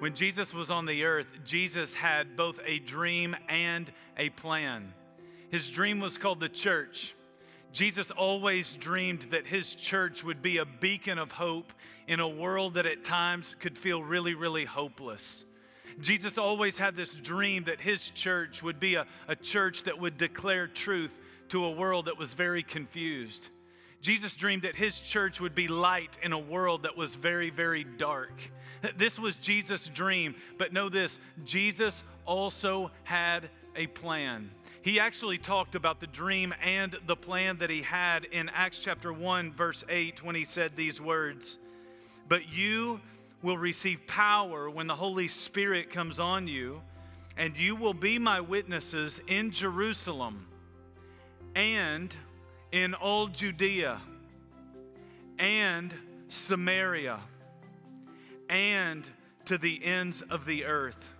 When Jesus was on the earth, Jesus had both a dream and a plan. His dream was called the church. Jesus always dreamed that his church would be a beacon of hope in a world that at times could feel really, really hopeless. Jesus always had this dream that his church would be a church that would declare truth to a world that was very confused. Jesus dreamed that his church would be light in a world that was very, very dark. This was Jesus' dream, but know this, Jesus also had a plan. He actually talked about the dream and the plan that he had in Acts chapter 1, verse 8, when he said these words, "But you will receive power when the Holy Spirit comes on you, and you will be my witnesses in Jerusalem and in all Judea and Samaria and to the ends of the earth."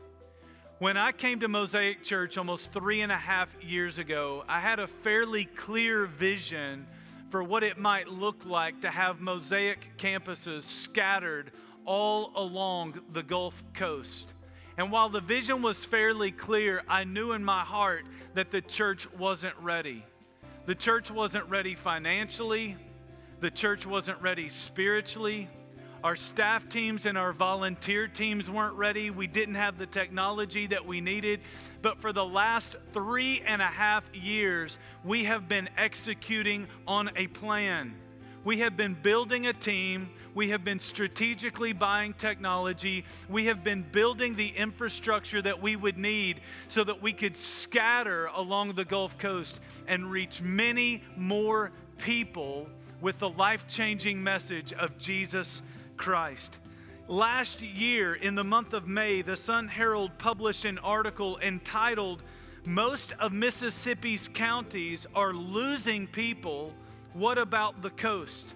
When I came to Mosaic Church almost 3.5 years ago, I had a fairly clear vision for what it might look like to have Mosaic campuses scattered all along the Gulf Coast. And while the vision was fairly clear, I knew in my heart that the church wasn't ready. The church wasn't ready financially. The church wasn't ready spiritually. Our staff teams and our volunteer teams weren't ready. We didn't have the technology that we needed. But for the last 3.5 years, we have been executing on a plan. We have been building a team. We have been strategically buying technology. We have been building the infrastructure that we would need so that we could scatter along the Gulf Coast and reach many more people with the life-changing message of Jesus Christ. Last year, in the month of May, the Sun-Herald published an article entitled, "Most of Mississippi's counties are losing people. What about the coast?"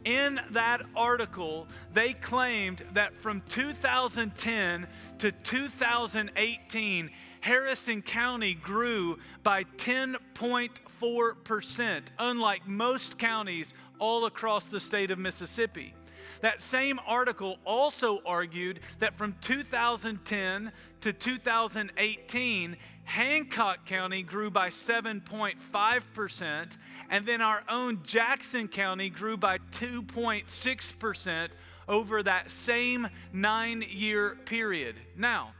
In that article, they claimed that from 2010 to 2018, Harrison County grew by 10.4%, unlike most counties all across the state of Mississippi. That same article also argued that from 2010 to 2018, Hancock County grew by 7.5%, and then our own Jackson County grew by 2.6% over that same 9-year period. Now,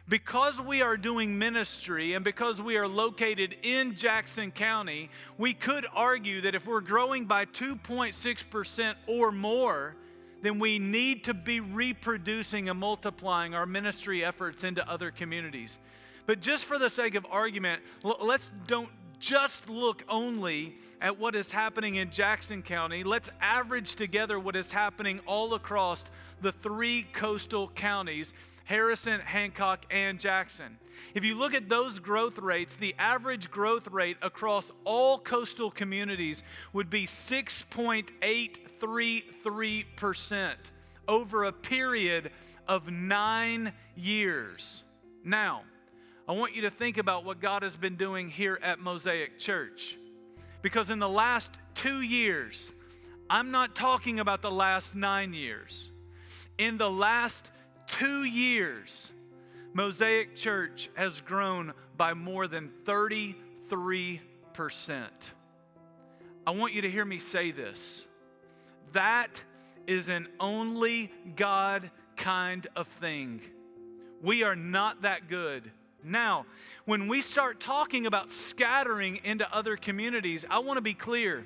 because we are doing ministry and because we are located in Jackson County, we could argue that if we're growing by 2.6% or more, then we need to be reproducing and multiplying our ministry efforts into other communities. But just for the sake of argument, let's don't just look only at what is happening in Jackson County. Let's average together what is happening all across the 3 coastal counties, Harrison, Hancock, and Jackson. If you look at those growth rates, the average growth rate across all coastal communities would be 6.833% over a period of 9 years. Now, I want you to think about what God has been doing here at Mosaic Church. Because in the last 2 years, I'm not talking about the last 9 years. In the last 2 years, Mosaic Church has grown by more than 33%. I want you to hear me say this. That is an only God kind of thing. We are not that good. Now, when we start talking about scattering into other communities, I want to be clear.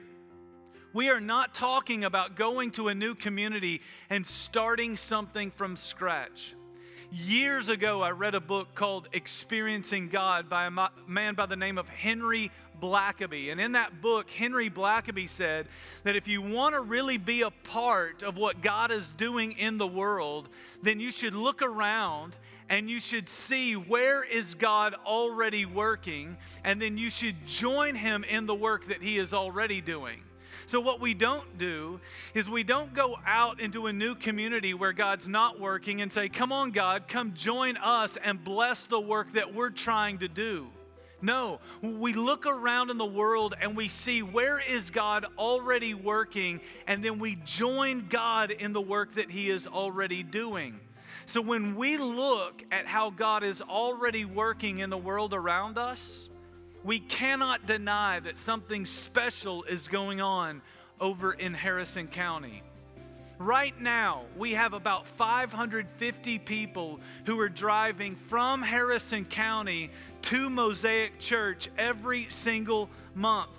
We are not talking about going to a new community and starting something from scratch. Years ago, I read a book called Experiencing God by a man by the name of Henry Blackaby. And in that book, Henry Blackaby said that if you want to really be a part of what God is doing in the world, then you should look around and you should see where is God already working, and then you should join Him in the work that He is already doing. So what we don't do is we don't go out into a new community where God's not working and say, "Come on, God, come join us and bless the work that we're trying to do." No, we look around in the world and we see where is God already working, and then we join God in the work that He is already doing. So when we look at how God is already working in the world around us, we cannot deny that something special is going on over in Harrison County. Right now, we have about 550 people who are driving from Harrison County to Mosaic Church every single month.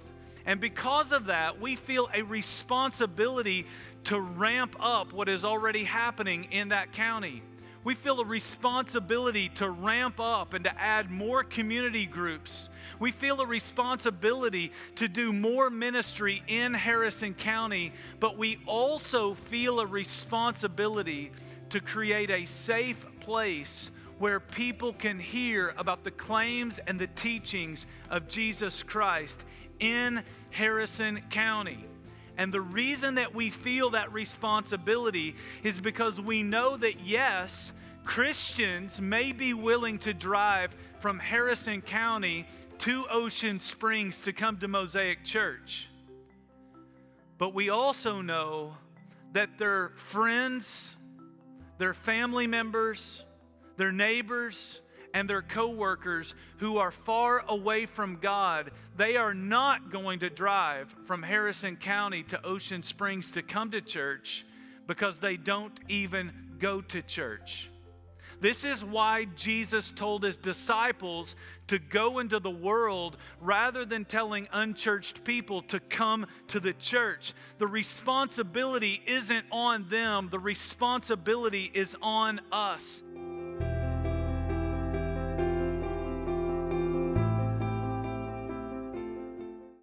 And because of that, we feel a responsibility to ramp up what is already happening in that county. We feel a responsibility to ramp up and to add more community groups. We feel a responsibility to do more ministry in Harrison County, but we also feel a responsibility to create a safe place where people can hear about the claims and the teachings of Jesus Christ in Harrison County. And the reason that we feel that responsibility is because we know that, yes, Christians may be willing to drive from Harrison County to Ocean Springs to come to Mosaic Church. But we also know that their friends, their family members, their neighbors, and their co-workers who are far away from God, they are not going to drive from Harrison County to Ocean Springs to come to church because they don't even go to church. This is why Jesus told his disciples to go into the world rather than telling unchurched people to come to the church. The responsibility isn't on them, the responsibility is on us.